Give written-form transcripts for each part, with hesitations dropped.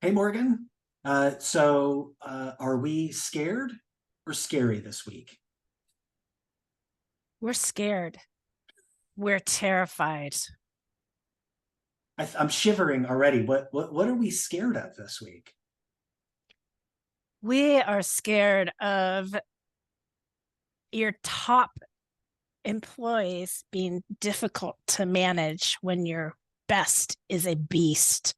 Hey, Morgan. Are we scared or scary this week? We're scared. We're terrified. I'm shivering already. What are we scared of this week? We are scared of your top employees being difficult to manage when your best is a beast.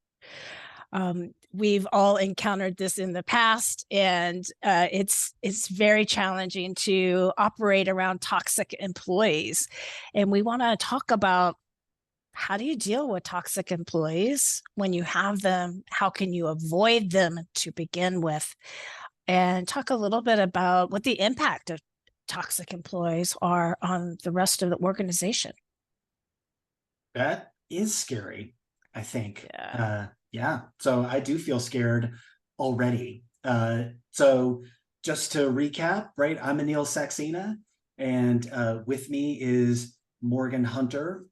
We've all encountered this in the past, and it's very challenging to operate around toxic employees. And we want to talk about how do you deal with toxic employees when you have them? How can you avoid them to begin with? And talk a little bit about what the impact of toxic employees are on the rest of the organization. That is scary, I think. Yeah. Yeah. So I do feel scared already. So just to recap, right? I'm Anil Saxena, and with me is Morgan Hunter,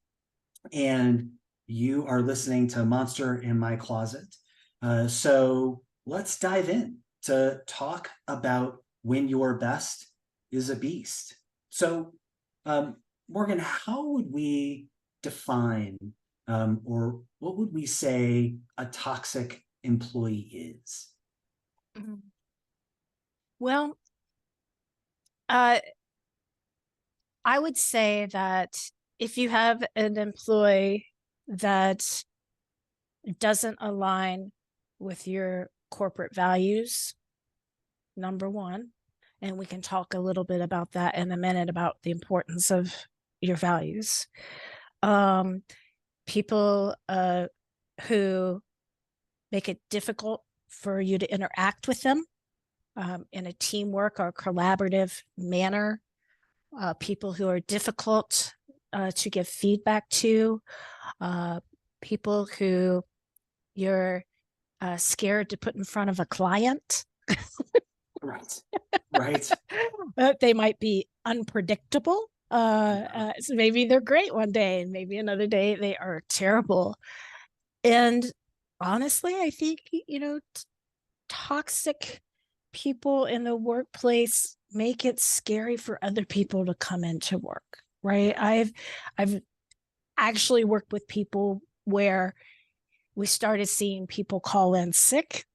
and you are listening to Monster in My Closet. So let's dive in to talk about when your best is a beast. So, um, Morgan, how would we define or what would we say a toxic employee is? Well, uh, I would say that if you have an employee that doesn't align with your corporate values, number one, and we can talk a little bit about that in a minute about the importance of your values. Um, People who make it difficult for you to interact with them in a teamwork or collaborative manner, people who are difficult to give feedback to, uh, people who you're scared to put in front of a client. Right. Right. They might be unpredictable. Yeah. So maybe they're great one day, and maybe another day they are terrible. And honestly, I think, toxic people in the workplace make it scary for other people to come into work, right? I've actually worked with people where we started seeing people call in sick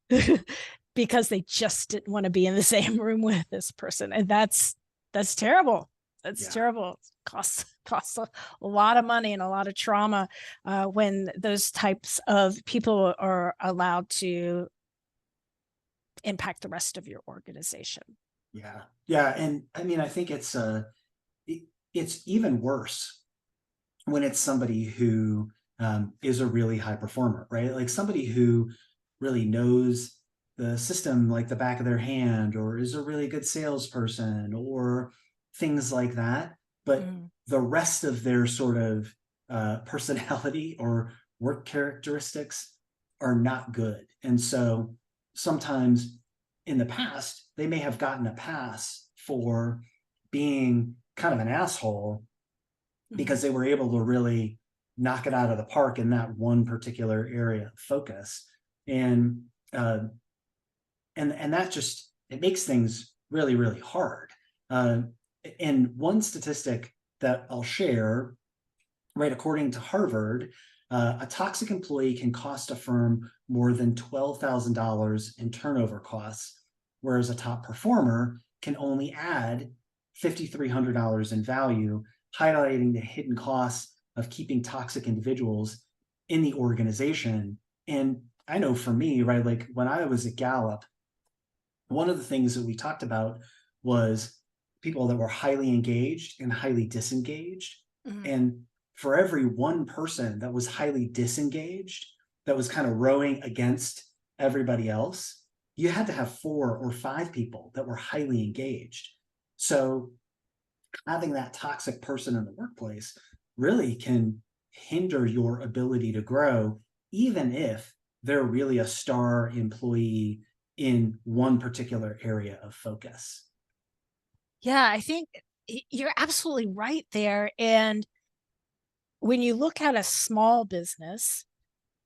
because they just didn't want to be in the same room with this person. And that's terrible. That's Yeah. terrible. Costs a lot of money and a lot of trauma when those types of people are allowed to impact the rest of your organization. Yeah. Yeah. And I mean, I think it's even worse when it's somebody who is a really high performer, right? Like somebody who really knows the system like the back of their hand, or is a really good salesperson, or things like that. But Mm. the rest of their sort of personality or work characteristics are not good. And so sometimes in the past, they may have gotten a pass for being kind of an asshole because Mm. they were able to really knock it out of the park in that one particular area of focus. And uh, and that just it makes things really really hard. Uh, and one statistic that I'll share, right, according to Harvard, a toxic employee can cost a firm more than $12,000 in turnover costs, whereas a top performer can only add $5,300 in value, highlighting the hidden costs of keeping toxic individuals in the organization. And I know for me, right, like when I was at Gallup, one of the things that we talked about was people that were highly engaged and highly disengaged. Mm. And for every one person that was highly disengaged, that was kind of rowing against everybody else, you had to have 4 or 5 people that were highly engaged. So having that toxic person in the workplace really can hinder your ability to grow, even if they're really a star employee in one particular area of focus. Yeah, I think you're absolutely right there. And when you look at a small business,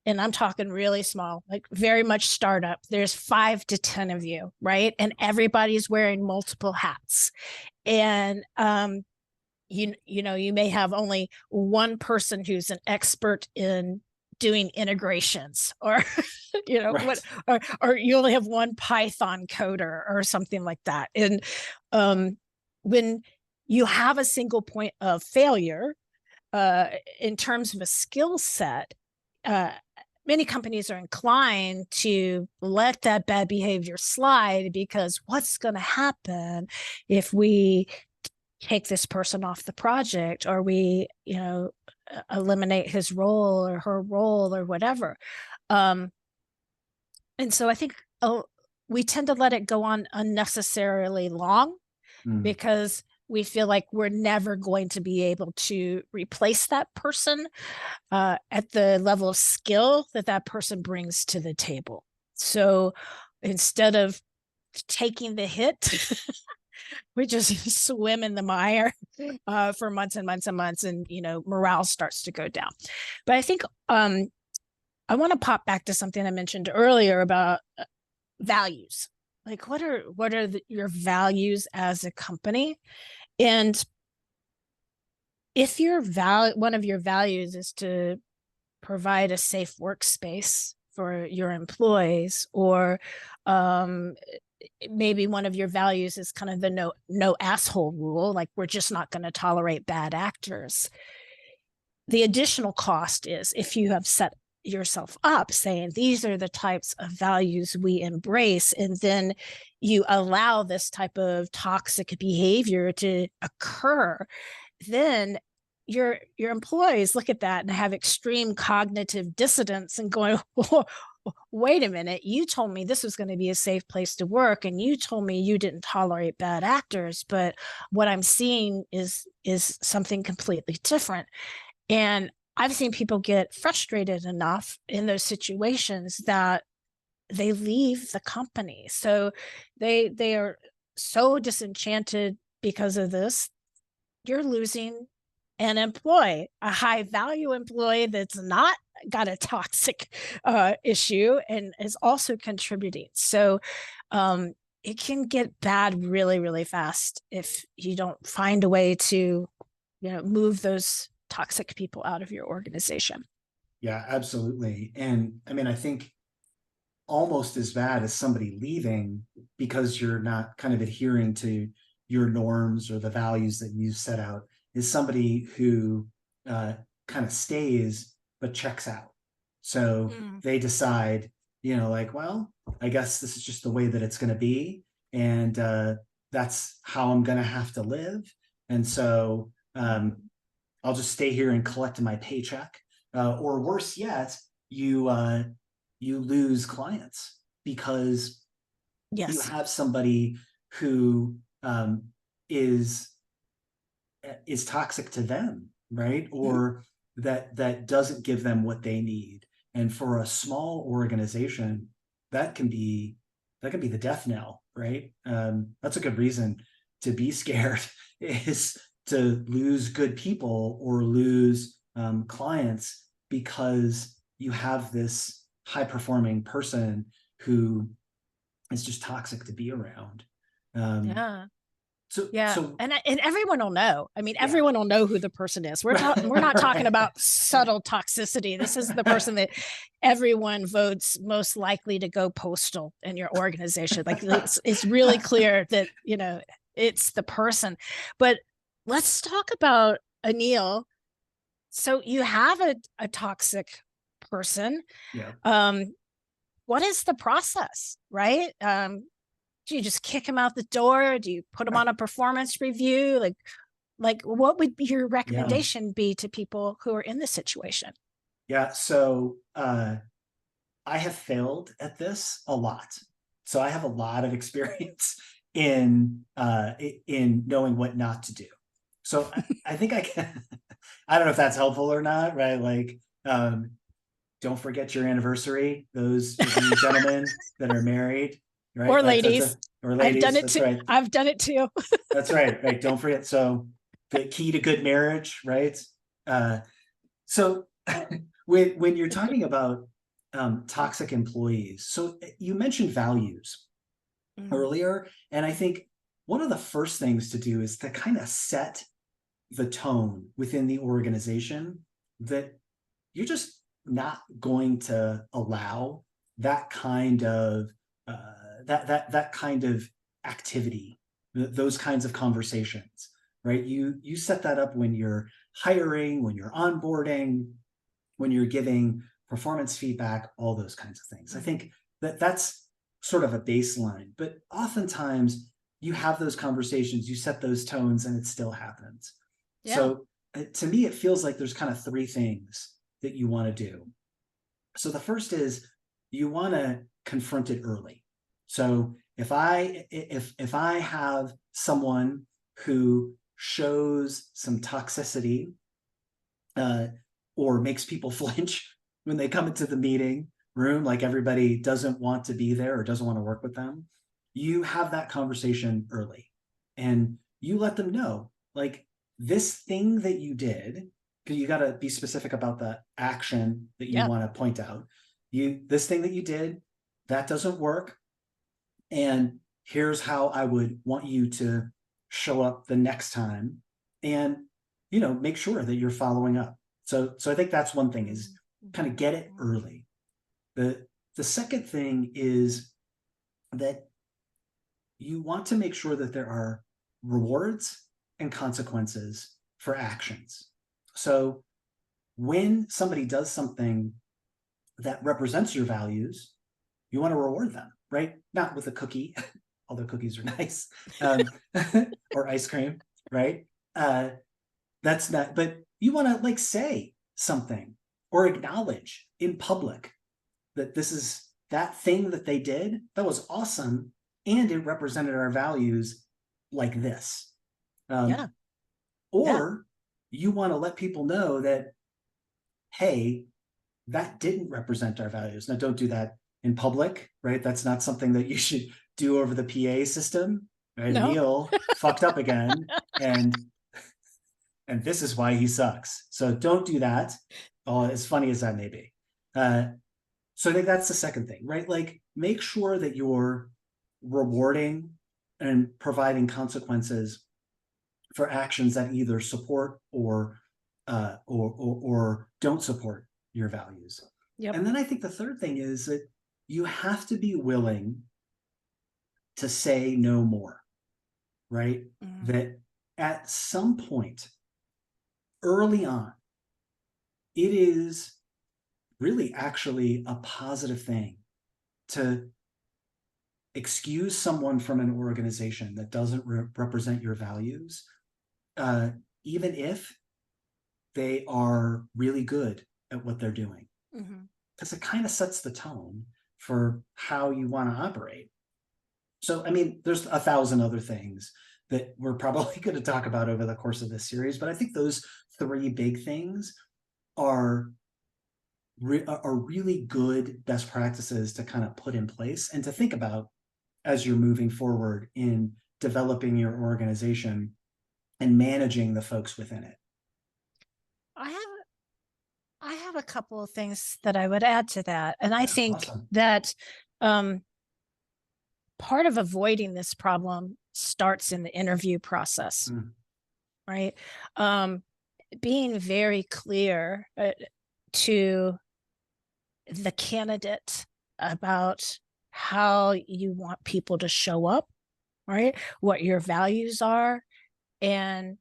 and I'm talking really small, like very much startup, there's 5 to 10 of you, right? And everybody's wearing multiple hats. And you may have only one person who's an expert in doing integrations, or what, Right. or you only have one Python coder or something like that. And when you have a single point of failure, in terms of a skill set, many companies are inclined to let that bad behavior slide, because what's going to happen if we take this person off the project, or we eliminate his role or her role or whatever. And so I think we tend to let it go on unnecessarily long, Mm. because we feel like we're never going to be able to replace that person at the level of skill that that person brings to the table. So instead of taking the hit, we just swim in the mire for months and months and months, and morale starts to go down. But I think I want to pop back to something I mentioned earlier about values. Like, what are your values as a company? And if one of your values is to provide a safe workspace for your employees, or maybe one of your values is kind of the no asshole rule, like we're just not going to tolerate bad actors. The additional cost is if you have set yourself up saying these are the types of values we embrace, and then you allow this type of toxic behavior to occur, then your employees look at that and have extreme cognitive dissonance and going, oh, wait a minute, you told me this was going to be a safe place to work, and you told me you didn't tolerate bad actors, but what I'm seeing is something completely different. And I've seen people get frustrated enough in those situations that they leave the company. So they are so disenchanted because of this. You're losing an employee, a high value employee that's not got a toxic issue and is also contributing. So it can get bad really, really fast if you don't find a way to move those toxic people out of your organization. Yeah, absolutely. And I mean, I think almost as bad as somebody leaving because you're not kind of adhering to your norms or the values that you set out is somebody who kind of stays but checks out. So they decide, like, well, I guess this is just the way that it's going to be, and that's how I'm going to have to live. And so I'll just stay here and collect my paycheck. Or worse yet, you lose clients because you Yes. have somebody who is toxic to them, right? Or that doesn't give them what they need. And for a small organization, that can be the death knell, right? That's a good reason to be scared is to lose good people or lose clients, because you have this high performing person who is just toxic to be around. Yeah. So Yeah, so and everyone will know. I mean, yeah. everyone will know who the person is. We're not talking about subtle toxicity. This is the person that everyone votes most likely to go postal in your organization. Like it's really clear that it's the person. But let's talk about Anil. So you have a toxic person. Yeah. What is the process, right? Do you just kick him out the door? Do you put him on a performance review? Like what would your Yeah. recommendation be to people who are in this situation? Yeah. So I have failed at this a lot. So I have a lot of experience in knowing what not to do. So I think I can I don't know if that's helpful or not, right? Like don't forget your anniversary, those of you gentlemen that are married, right? Or ladies. Or I've done ladies, it that's too. right. I've done it too. That's right. Right. Don't forget. So the key to good marriage, right? So when you're talking about toxic employees. So you mentioned values earlier, and I think one of the first things to do is to kind of set the tone within the organization that you're just not going to allow that kind of that kind of activity, those kinds of conversations, right? You set that up when you're hiring, when you're onboarding, when you're giving performance feedback, all those kinds of things. I think that that's sort of a baseline, but oftentimes you have those conversations, you set those tones, and it still happens. Yeah. So to me, it feels like there's kind of three things that you want to do. So the first is you want to confront it early. So if I have someone who shows some toxicity or makes people flinch when they come into the meeting room, like everybody doesn't want to be there or doesn't want to work with them, you have that conversation early and you let them know, like, this thing that you did, because you got to be specific about the action that you want to point out. This thing that you did, that doesn't work. And here's how I would want you to show up the next time, and, make sure that you're following up. So I think that's one thing, is kind of get it early. The second thing is that you want to make sure that there are rewards and consequences for actions. So when somebody does something that represents your values, you want to reward them, right? Not with a cookie, although cookies are nice, or ice cream, right? That's not, but you want to, like, say something or acknowledge in public that this is that thing that they did, that was awesome, and it represented our values like this. Or you want to let people know that, hey, that didn't represent our values. Now, don't do that in public, right? That's not something that you should do over the PA system, right? No. Neil fucked up again, and this is why he sucks. So don't do that, as funny as that may be. So I think that's the second thing, right? Like, make sure that you're rewarding and providing consequences for actions that either support or don't support your values. And then I think the third thing is that you have to be willing to say no more, right? That at some point early on, it is really actually a positive thing to excuse someone from an organization that doesn't represent your values, even if they are really good at what they're doing, because it kind of sets the tone for how you want to operate. So, I mean, there's 1,000 other things that we're probably going to talk about over the course of this series, but I think those three big things are really good best practices to kind of put in place and to think about as you're moving forward in developing your organization and managing the folks within it. I have a couple of things that I would add to that. And I think that part of avoiding this problem starts in the interview process, right? Being very clear to the candidate about how you want people to show up, right? What your values are, and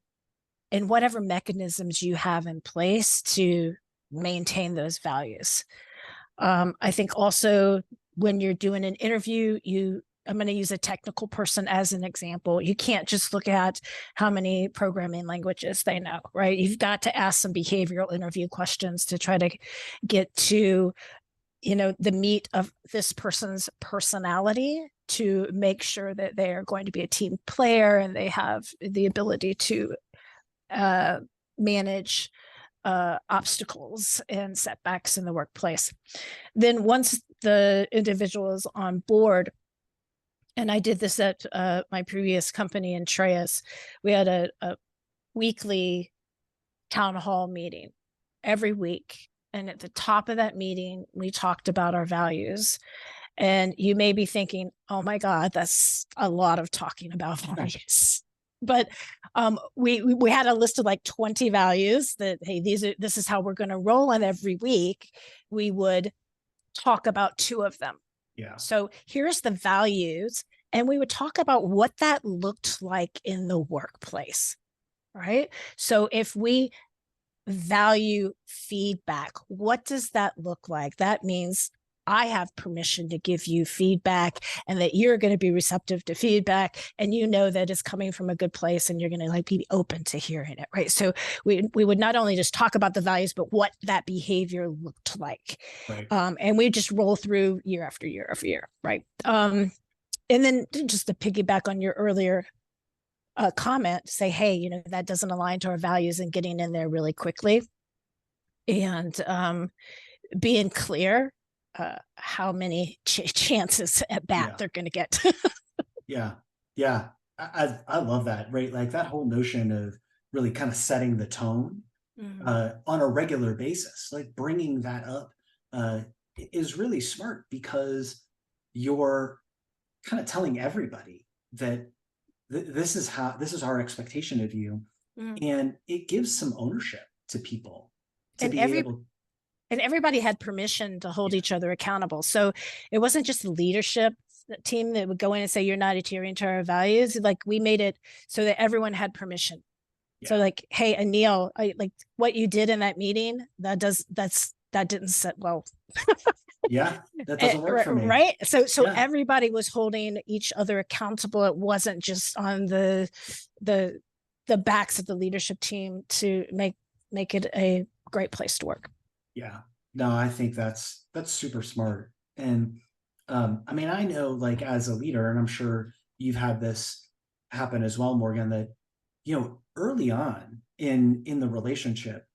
whatever mechanisms you have in place to maintain those values. I think also when you're doing an interview, I'm going to use a technical person as an example. You can't just look at how many programming languages they know, right? You've got to ask some behavioral interview questions to try to get to, the meat of this person's personality, to make sure that they are going to be a team player and they have the ability to manage obstacles and setbacks in the workplace. Then once the individual is on board, and I did this at my previous company in Treyas, we had a weekly town hall meeting every week. And at the top of that meeting, we talked about our values. And you may be thinking, oh my God, that's a lot of talking about values. But we had a list of like 20 values that, hey, this is how we're going to roll. And every week we would talk about 2 of them. Yeah. So here's the values. And we would talk about what that looked like in the workplace. Right. So if we value feedback, what does that look like? That means I have permission to give you feedback and that you're going to be receptive to feedback, and you know that it's coming from a good place and you're going to like be open to hearing it, right? So we would not only just talk about the values, but what that behavior looked like. Right. And we just roll through year after year after year, right? And then just to piggyback on your earlier comment, say, hey, you know, that doesn't align to our values, and getting in there really quickly and being clear how many chances at bat they're going to get. Yeah. Yeah. I love that, right? Like that whole notion of really kind of setting the tone on a regular basis, like bringing that up is really smart, because you're kind of telling everybody that this is our expectation of you. And it gives some ownership to people to and be able. And everybody had permission to hold each other accountable. So it wasn't just the leadership team that would go in and say, you're not adhering to our values. Like we made it so that everyone had permission. So like, hey, Anil, like what you did in that meeting, that didn't set well. Yeah, that doesn't work for me. Right. So everybody was holding each other accountable. It wasn't just on the backs of the leadership team to make it a great place to work. Yeah. No, I think that's super smart. And I mean, I know like as a leader, and I'm sure you've had this happen as well, Morgan, that, you know, early on in the relationship,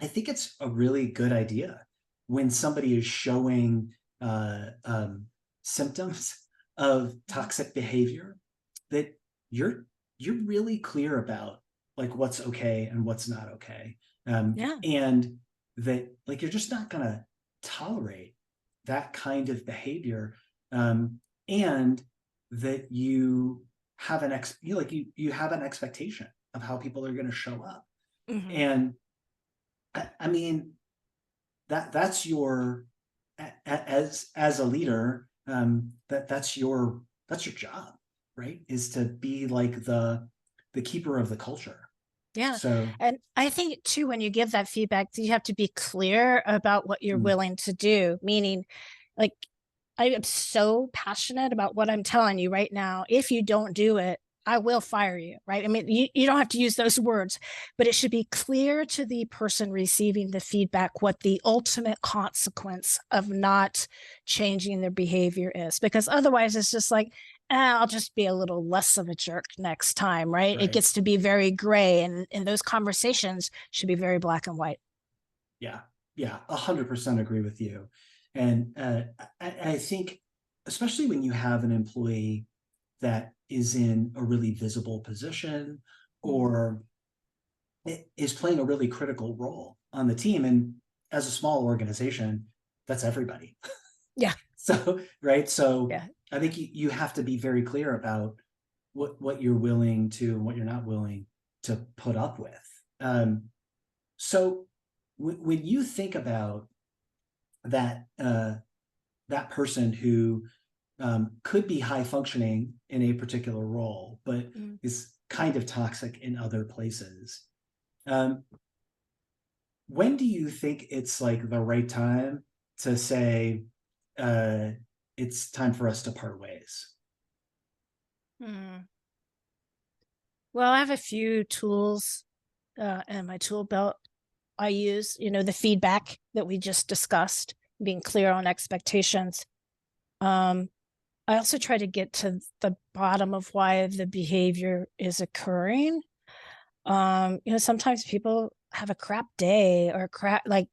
I think it's a really good idea when somebody is showing symptoms of toxic behavior, that you're really clear about like what's okay and what's not okay. And that like you're just not going to tolerate that kind of behavior, and that you have you have an expectation of how people are going to show up. And I mean that's your, as a leader, that's your job, right? Is to be like the keeper of the culture. Yeah. So, and I think too, when you give that feedback, you have to be clear about what you're willing to do. Meaning, like, I am so passionate about what I'm telling you right now. If you don't do it, I will fire you, right? I mean, you don't have to use those words, but it should be clear to the person receiving the feedback what the ultimate consequence of not changing their behavior is. Because otherwise it's just like, I'll just be a little less of a jerk next time, right? It gets to be very gray, and those conversations should be very black and white. Yeah, 100% agree with you. And I think, especially when you have an employee that is in a really visible position or is playing a really critical role on the team, and as a small organization, that's everybody. Yeah. So, right. So I think you have to be very clear about what you're willing to and what you're not willing to put up with. So when you think about that, that person who could be high functioning in a particular role, but is kind of toxic in other places, when do you think it's like the right time to say, it's time for us to part ways? Well, I have a few tools in my tool belt. I use, the feedback that we just discussed, being clear on expectations. I also try to get to the bottom of why the behavior is occurring. Sometimes people have a crap day, or like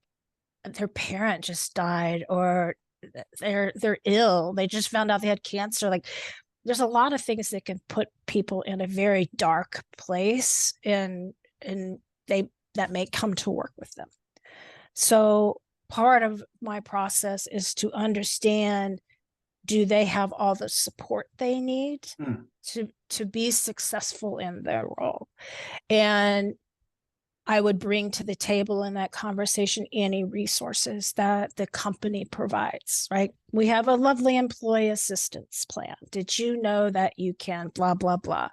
their parent just died, or they're ill. They just found out they had cancer. Like there's a lot of things that can put people in a very dark place, and that may come to work with them. So part of my process is to understand, do they have all the support they need Mm, to be successful in their role? And I would bring to the table in that conversation any resources that the company provides, right? We have a lovely employee assistance plan. Did you know that you can blah, blah, blah?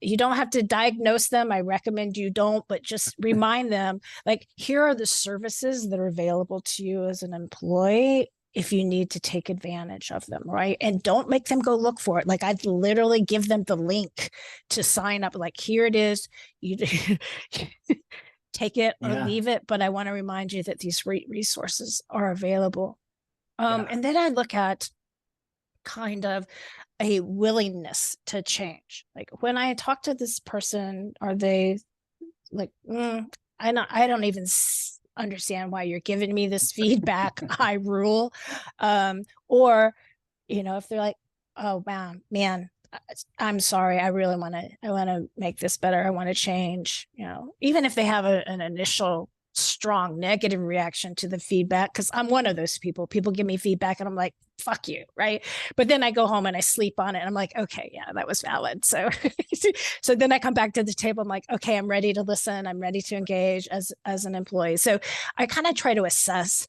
You don't have to diagnose them. I recommend you don't, but just remind them, like, here are the services that are available to you as an employee if you need to take advantage of them, right? And don't make them go look for it. Like, I'd literally give them the link to sign up. Like, here it is. You take it or yeah, leave it. But I want to remind you that these resources are available. yeah, And then I look at kind of a willingness to change. Like, when I talk to this person, are they like, I don't even understand why you're giving me this feedback. I rule. Or, if they're like, oh man, I'm sorry, I want to make this better. I want to change, even if they have an initial strong negative reaction to the feedback, because I'm one of those people give me feedback and I'm like, fuck you, right? But then I go home and I sleep on it and I'm like, okay, yeah, that was valid. So so then I come back to the table, I'm like, okay, I'm ready to listen, I'm ready to engage as an employee. So I kind of try to assess,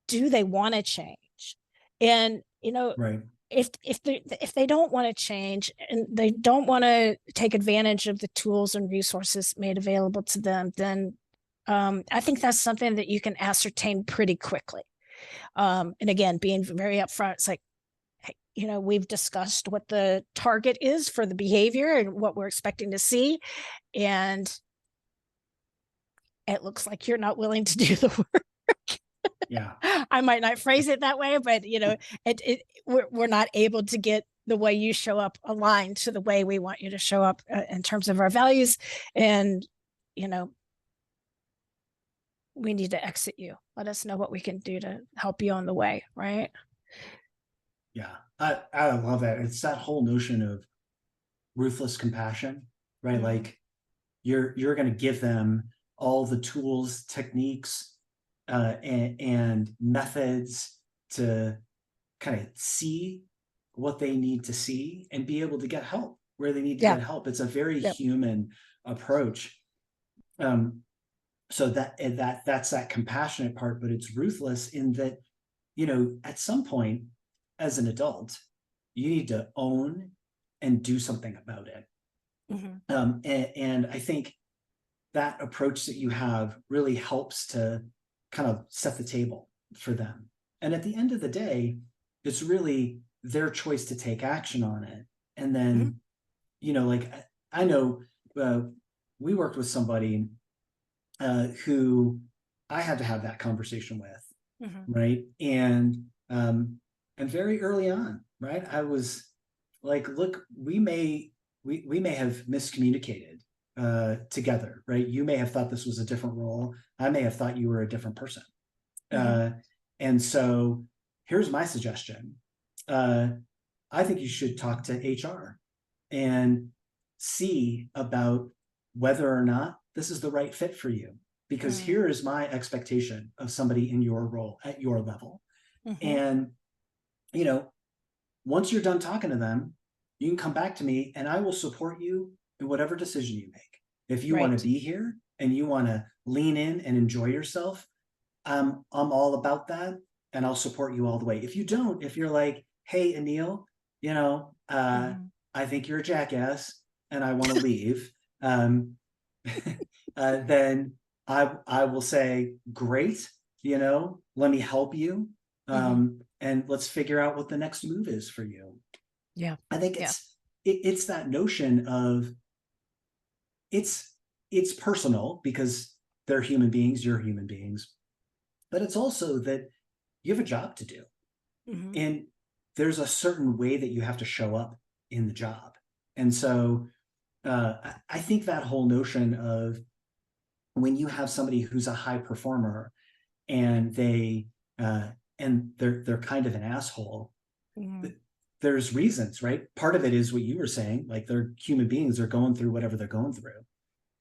do they want to change? And right. if they don't want to change and they don't want to take advantage of the tools and resources made available to them, then I think that's something that you can ascertain pretty quickly. And again, being very upfront, it's like, hey, we've discussed what the target is for the behavior and what we're expecting to see, and it looks like you're not willing to do the work. Yeah, I might not phrase it that way, but we're not able to get the way you show up aligned to the way we want you to show up in terms of our values, and you know we need to exit you. Let us know what we can do to help you on the way, right? yeah. I love that. It's that whole notion of ruthless compassion, right? Mm-hmm. Like, you're going to give them all the tools, techniques, and methods to kind of see what they need to see and be able to get help where they need to Yeah. get help. It's a very Yep. human approach. Um, so that's that compassionate part, but it's ruthless in that, at some point as an adult, you need to own and do something about it. Mm-hmm. And I think that approach that you have really helps to kind of set the table for them. And at the end of the day, it's really their choice to take action on it. And Mm-hmm. then, like, I know we worked with somebody who I had to have that conversation with, Mm-hmm. right? And very early on, right, I was like, look, we may have miscommunicated together, right? You may have thought this was a different role. I may have thought you were a different person. Mm-hmm. Uh, and so here's my suggestion. Uh, I think you should talk to HR and see about whether or not this is the right fit for you. Because here is my expectation of somebody in your role at your level. Mm-hmm. And, you know, once you're done talking to them, you can come back to me and I will support you in whatever decision you make. If you want to Right. be here and you want to lean in and enjoy yourself, I'm all about that and I'll support you all the way. If you don't, if you're like, hey, Anil, Mm-hmm. I think you're a jackass and I want to leave, um, then I will say, great, let me help you. Mm-hmm. And let's figure out what the next move is for you. Yeah. I think Yeah. it's that notion of it's it's personal because they're human beings, you're human beings, but it's also that you have a job to do. Mm-hmm. And there's a certain way that you have to show up in the job. And so I think that whole notion of when you have somebody who's a high performer and uh, they're kind of an asshole, Mm-hmm. there's reasons, right? Part of it is what you were saying, like they're human beings, they're going through whatever they're going through.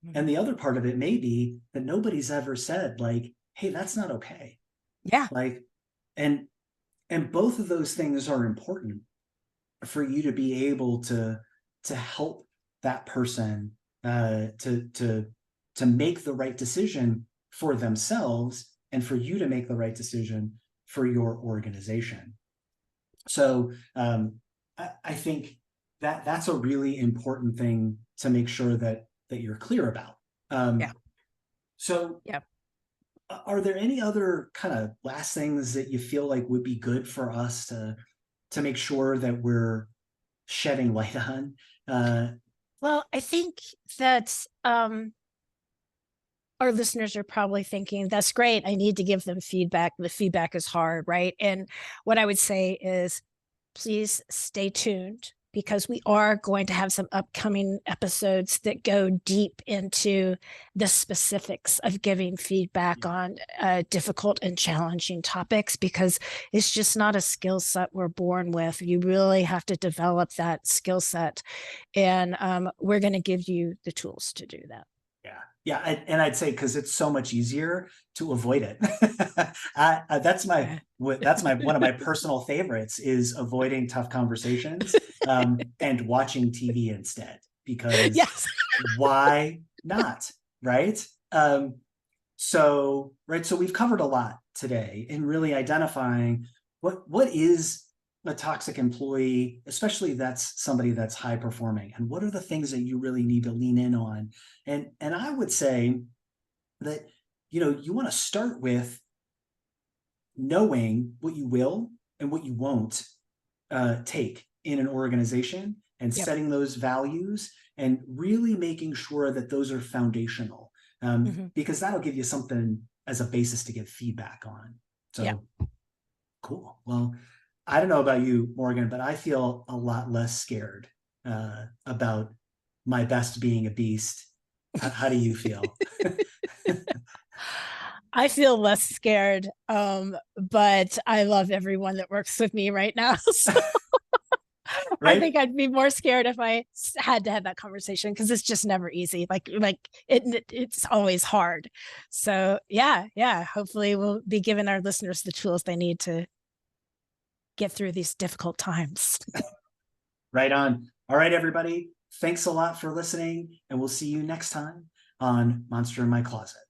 And Mm-hmm. the other part of it may be that nobody's ever said, like, hey, that's not okay. Yeah. Like, and both of those things are important for you to be able to help that person to make the right decision for themselves, and for you to make the right decision for your organization. So I think that that's a really important thing to make sure that you're clear about. Yeah. So Yeah. are there any other kind of last things that you feel like would be good for us to make sure that we're shedding light on? Well, I think that our listeners are probably thinking, that's great. I need to give them feedback. The feedback is hard, right? And what I would say is, please stay tuned, because we are going to have some upcoming episodes that go deep into the specifics of giving feedback Yeah. on difficult and challenging topics, because it's just not a skill set we're born with. You really have to develop that skill set. And we're going to give you the tools to do that. Yeah. Yeah. And I'd say, because it's so much easier to avoid it. That's my one of my personal favorites, is avoiding tough conversations and watching TV instead, because Yes. why not? Right. So we've covered a lot today in really identifying what is a toxic employee, especially that's somebody that's high performing, and what are the things that you really need to lean in on. And I would say that, you want to start with knowing what you will and what you won't take in an organization, and Yep. setting those values, and really making sure that those are foundational, because that'll give you something as a basis to give feedback on. So Yeah. cool. Well, I don't know about you, Morgan, but I feel a lot less scared about my best being a beast. How do you feel? I feel less scared, but I love everyone that works with me right now. So I Right? think I'd be more scared if I had to have that conversation, because it's just never easy. It's always hard. So yeah. Hopefully, we'll be giving our listeners the tools they need to get through these difficult times. Right on. All right, everybody. Thanks a lot for listening, and we'll see you next time on Monster in My Closet.